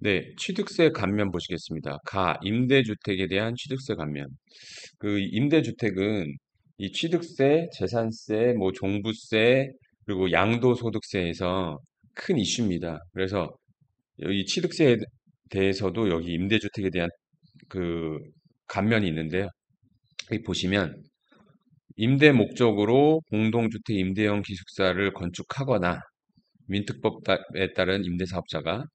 네, 취득세 감면 보시겠습니다. 임대주택에 대한 취득세 감면. 그 임대주택은 이 취득세, 재산세, 뭐 종부세, 그리고 양도소득세에서 큰 이슈입니다. 그래서 이 취득세에 대해서도 여기 임대주택에 대한 그 감면이 있는데요. 여기 보시면 임대 목적으로 공동주택 임대형 기숙사를 건축하거나 민특법에 따른 임대사업자가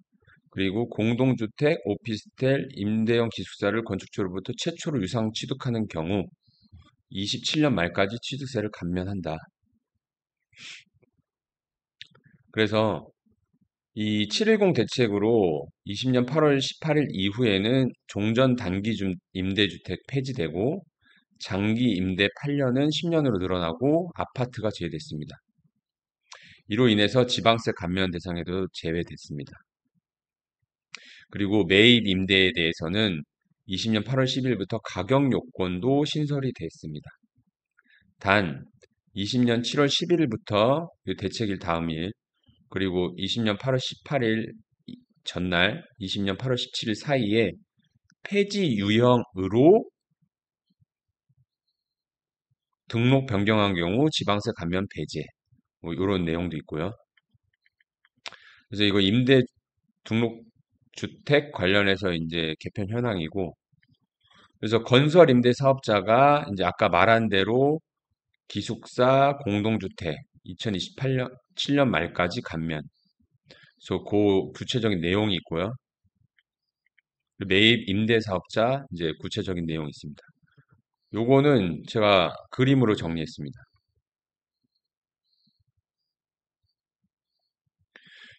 그리고 공동주택, 오피스텔, 임대형 기숙사를 건축주로부터 최초로 유상 취득하는 경우 27년 말까지 취득세를 감면한다. 그래서 이 710 대책으로 20년 8월 18일 이후에는 종전 단기 임대주택 폐지되고 장기 임대 8년은 10년으로 늘어나고 아파트가 제외됐습니다. 이로 인해서 지방세 감면 대상에도 제외됐습니다. 그리고 매입 임대에 대해서는 20년 8월 10일부터 가격 요건도 신설이 됐습니다. 단 20년 7월 11일부터 대책일 다음일 그리고 20년 8월 18일 전날 20년 8월 17일 사이에 폐지 유형으로 등록 변경한 경우 지방세 감면 배제 뭐 이런 내용도 있고요. 그래서 이거 임대 등록 주택 관련해서 이제 개편 현황이고 그래서 건설 임대 사업자가 이제 아까 말한 대로 기숙사 공동주택 2028년 7년 말까지 감면. 그래서 그 구체적인 내용이 있고요. 매입 임대 사업자 이제 구체적인 내용이 있습니다. 요거는 제가 그림으로 정리했습니다.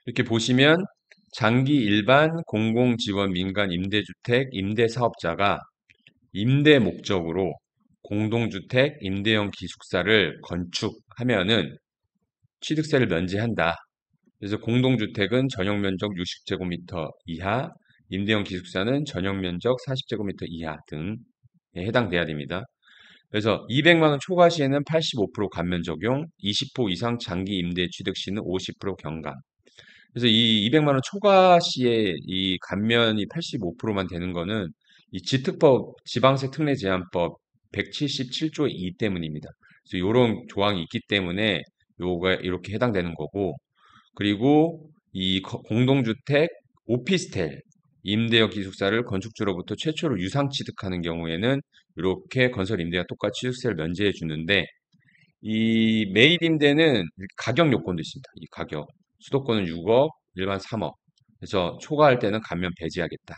이렇게 보시면 장기 일반 공공지원 민간 임대주택 임대 사업자가 임대 목적으로 공동주택 임대형 기숙사를 건축하면은 취득세를 면제한다. 그래서 공동주택은 전용면적 60제곱미터 이하, 임대형 기숙사는 전용면적 40제곱미터 이하 등에 해당돼야 됩니다. 그래서 200만 원 초과 시에는 85% 감면 적용, 20호 이상 장기 임대 취득 시는 50% 경감. 그래서 이 200만 원 초과 시에 이 감면이 85%만 되는 거는 이 지특법 지방세 특례 제한법 177조 2 때문입니다. 그래서 이런 조항이 있기 때문에 요가 이렇게 해당되는 거고 그리고 이 공동주택 오피스텔 임대형 기숙사를 건축주로부터 최초로 유상 취득하는 경우에는 이렇게 건설 임대가 똑같이 취득세를 면제해 주는데 이 매입 임대는 가격 요건도 있습니다. 이 가격 수도권은 6억, 일반 3억. 그래서 초과할 때는 감면 배제하겠다.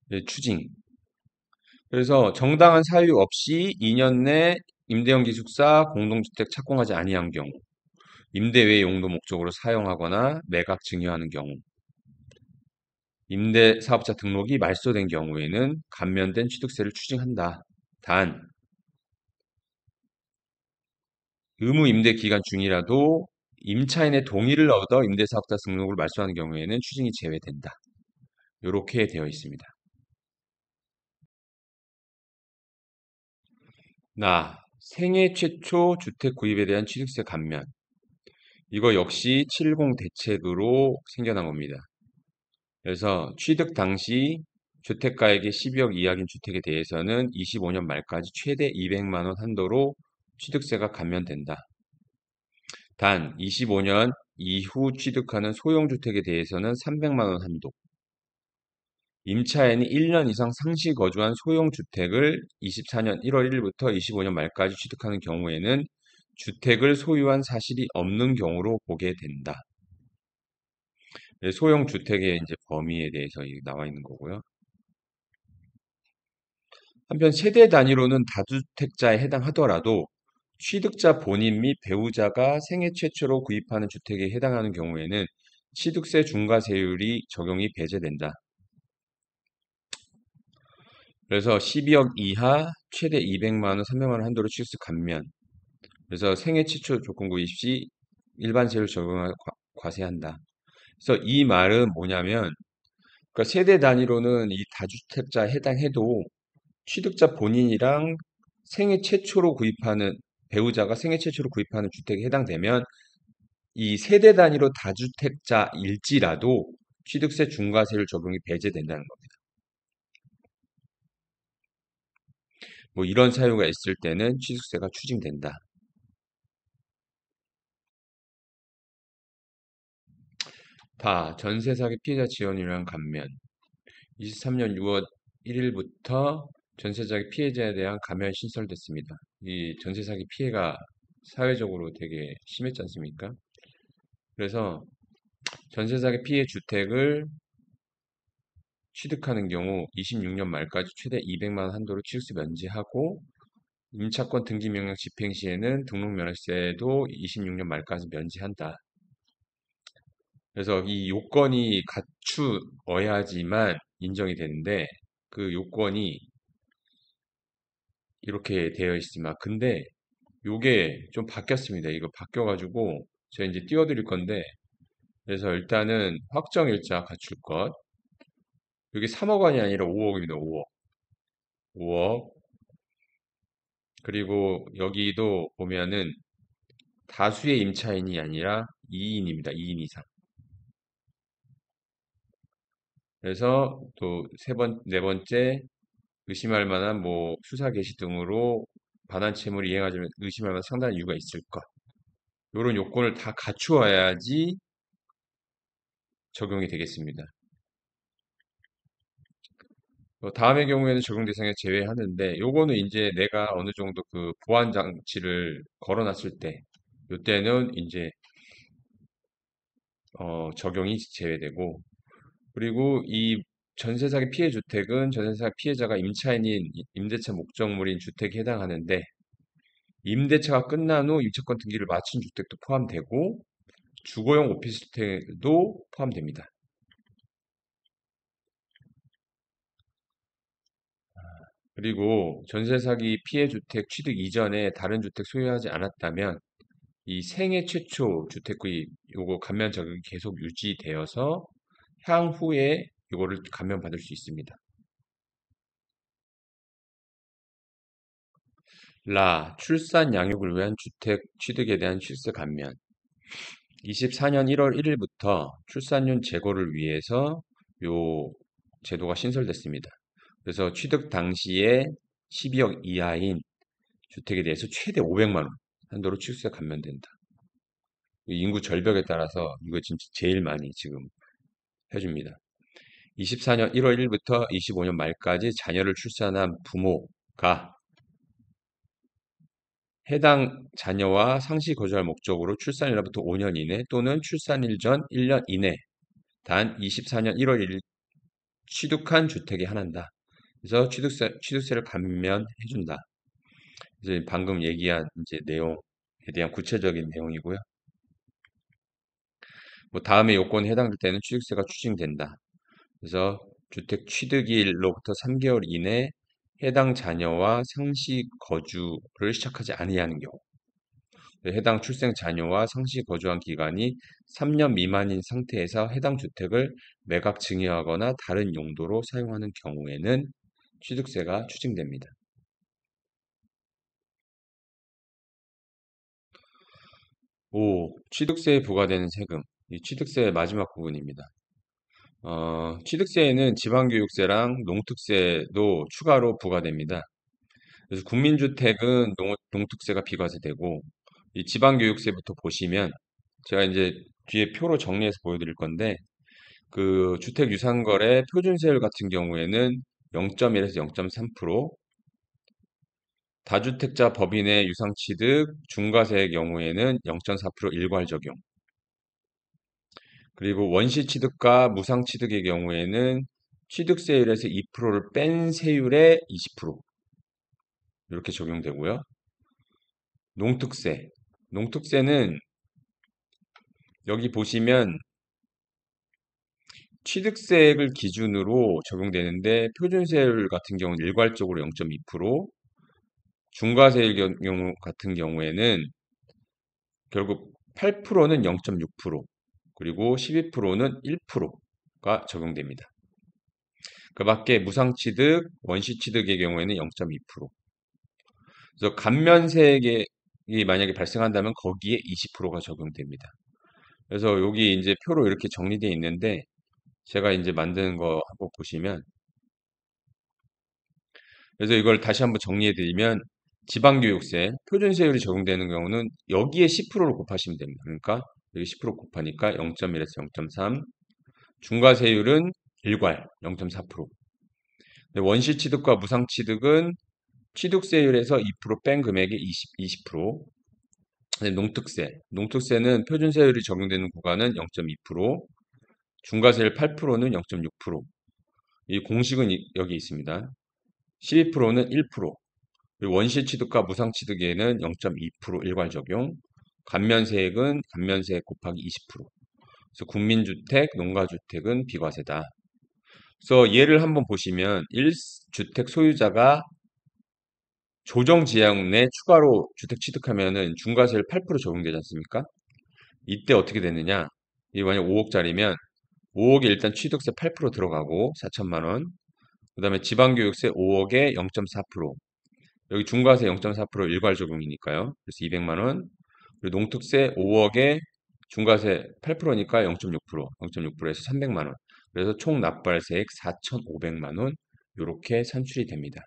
네, 추징. 그래서 정당한 사유 없이 2년 내 임대형 기숙사 공동주택 착공하지 아니한 경우 임대 외 용도 목적으로 사용하거나 매각 증여하는 경우, 임대 사업자 등록이 말소된 경우에는 감면된 취득세를 추징한다. 단, 의무 임대 기간 중이라도 임차인의 동의를 얻어 임대 사업자 등록을 말소하는 경우에는 추징이 제외된다. 이렇게 되어 있습니다. 생애 최초 주택 구입에 대한 취득세 감면. 이거 역시 710 대책으로 생겨난 겁니다. 그래서 취득 당시 주택가액이 12억 이하인 주택에 대해서는 25년 말까지 최대 200만 원 한도로 취득세가 감면된다. 단 25년 이후 취득하는 소형주택에 대해서는 300만 원 한도. 임차인이 1년 이상 상시 거주한 소형주택을 24년 1월 1일부터 25년 말까지 취득하는 경우에는 주택을 소유한 사실이 없는 경우로 보게 된다. 소형 주택의 이제 범위에 대해서 나와 있는 거고요. 한편 세대 단위로는 다주택자에 해당하더라도 취득자 본인 및 배우자가 생애 최초로 구입하는 주택에 해당하는 경우에는 취득세 중과세율이 적용이 배제된다. 그래서 12억 이하 최대 200만 원, 300만 원 한도로 취득세 감면. 그래서 생애 최초 조건 구입 시 일반세율 적용을 과세한다. 그래서 이 말은 뭐냐면 그러니까 세대 단위로는 이 다주택자에 해당해도 취득자 본인이랑 생애 최초로 구입하는 배우자가 생애 최초로 구입하는 주택에 해당되면 이 세대 단위로 다주택자일지라도 취득세 중과세율 적용이 배제된다는 겁니다. 뭐 이런 사유가 있을 때는 취득세가 추징된다. 다 전세 사기 피해자 지원이랑 감면 23년 6월 1일부터 전세 사기 피해자에 대한 감면이 신설됐습니다. 이 전세 사기 피해가 사회적으로 되게 심했지 않습니까? 그래서 전세 사기 피해 주택을 취득하는 경우 26년 말까지 최대 200만 원 한도로 취득세 면제하고 임차권 등기 명령 집행 시에는 등록 면허세도 26년 말까지 면제한다. 그래서 이 요건이 갖추어야지만 인정이 되는데 그 요건이 이렇게 되어 있지만 근데 요게 좀 바뀌었습니다. 이거 바뀌어가지고 제가 이제 띄워드릴 건데 그래서 일단은 확정일자 갖출 것 이게 3억 원이 아니라 5억입니다. 5억. 5억. 그리고 여기도 보면은 다수의 임차인이 아니라 2인입니다. 2인 이상. 그래서 또 네 번째 의심할 만한 뭐 수사 개시 등으로 반환 채무를 이행하자면 의심할 만한 상당한 이유가 있을 것. 이런 요건을 다 갖추어야지 적용이 되겠습니다. 다음의 경우에는 적용 대상에 제외하는데 요거는 이제 내가 어느 정도 그 보안 장치를 걸어놨을 때 요때는 이제 적용이 제외되고 그리고 이 전세 사기 피해 주택은 전세 사기 피해자가 임차인인 임대차 목적물인 주택에 해당하는데 임대차가 끝난 후 임차권 등기를 마친 주택도 포함되고 주거용 오피스텔도 포함됩니다. 그리고 전세 사기 피해 주택 취득 이전에 다른 주택 소유하지 않았다면 이 생애 최초 주택 구입 요거 감면 적용이 계속 유지되어서 향후에 이거를 감면 받을 수 있습니다. 출산 양육을 위한 주택 취득에 대한 실세 감면 24년 1월 1일부터 출산율 제고를 위해서 요 제도가 신설됐습니다. 그래서 취득 당시에 12억 이하인 주택에 대해서 최대 500만 원 한도로 취득세 감면된다. 인구 절벽에 따라서 이거 진짜 제일 많이 지금 해줍니다. 24년 1월 1일부터 25년 말까지 자녀를 출산한 부모가 해당 자녀와 상시 거주할 목적으로 출산일로부터 5년 이내 또는 출산일 전 1년 이내 단 24년 1월 1일 취득한 주택에 한한다. 그래서 취득세를 감면해준다. 이제 방금 얘기한 이제 내용에 대한 구체적인 내용이고요. 뭐 다음에 요건에 해당될 때는 취득세가 추징된다. 그래서 주택 취득일로부터 3개월 이내 해당 자녀와 상시 거주를 시작하지 아니하는 경우 해당 출생 자녀와 상시 거주한 기간이 3년 미만인 상태에서 해당 주택을 매각 증여하거나 다른 용도로 사용하는 경우에는 취득세가 추징됩니다. 취득세에 부과되는 세금. 이 취득세의 마지막 부분입니다. 취득세에는 지방교육세랑 농특세도 추가로 부과됩니다. 그래서 국민주택은 농특세가 비과세되고, 이 지방교육세부터 보시면, 제가 이제 뒤에 표로 정리해서 보여드릴 건데, 그 주택유상거래 표준세율 같은 경우에는 0.1에서 0.3%, 다주택자 법인의 유상취득 중과세의 경우에는 0.4% 일괄 적용, 그리고 원시취득과 무상취득의 경우에는 취득세율에서 2%를 뺀 세율의 20% 이렇게 적용되고요. 농특세. 농특세는 여기 보시면 취득세액을 기준으로 적용되는데 표준세율 같은 경우는 일괄적으로 0.2%, 중과세율 경우 같은 경우에는 결국 8%는 0.6%, 그리고 12%는 1%가 적용됩니다. 그 밖에 무상취득, 원시취득의 경우에는 0.2%. 그래서 감면세액이 만약에 발생한다면 거기에 20%가 적용됩니다. 그래서 여기 이제 표로 이렇게 정리되어 있는데 제가 이제 만드는 거 한번 보시면 그래서 이걸 다시 한번 정리해 드리면 지방교육세 표준세율이 적용되는 경우는 여기에 10%를 곱하시면 됩니다. 그러니까 여기 10% 곱하니까 0.1에서 0.3 중과세율은 일괄 0.4%. 원시 취득과 무상 취득은 취득세율에서 2%뺀 금액의 20%. 농특세는 표준세율이 적용되는 구간은 0.2%, 중과세율 8%는 0.6%. 이 공식은 여기 있습니다. 12%는 1%, 그리고 원시 취득과 무상 취득에는 0.2% 일괄 적용, 감면세액은 감면세액 곱하기 20%. 그래서 국민주택, 농가주택은 비과세다. 그래서 예를 한번 보시면 1주택 소유자가 조정지역 내 추가로 주택 취득하면은 중과세율 8% 적용되지 않습니까? 이때 어떻게 되느냐? 이 만약 5억짜리면 5억에 일단 취득세 8% 들어가고 4천만 원. 그다음에 지방교육세 5억에 0.4%. 여기 중과세 0.4% 일괄 적용이니까요. 그래서 200만 원. 그리고 농특세 5억에 중과세 8%니까 0.6%, 0.6%에서 300만 원. 그래서 총 납부할 세액 4,500만 원. 이렇게 산출이 됩니다.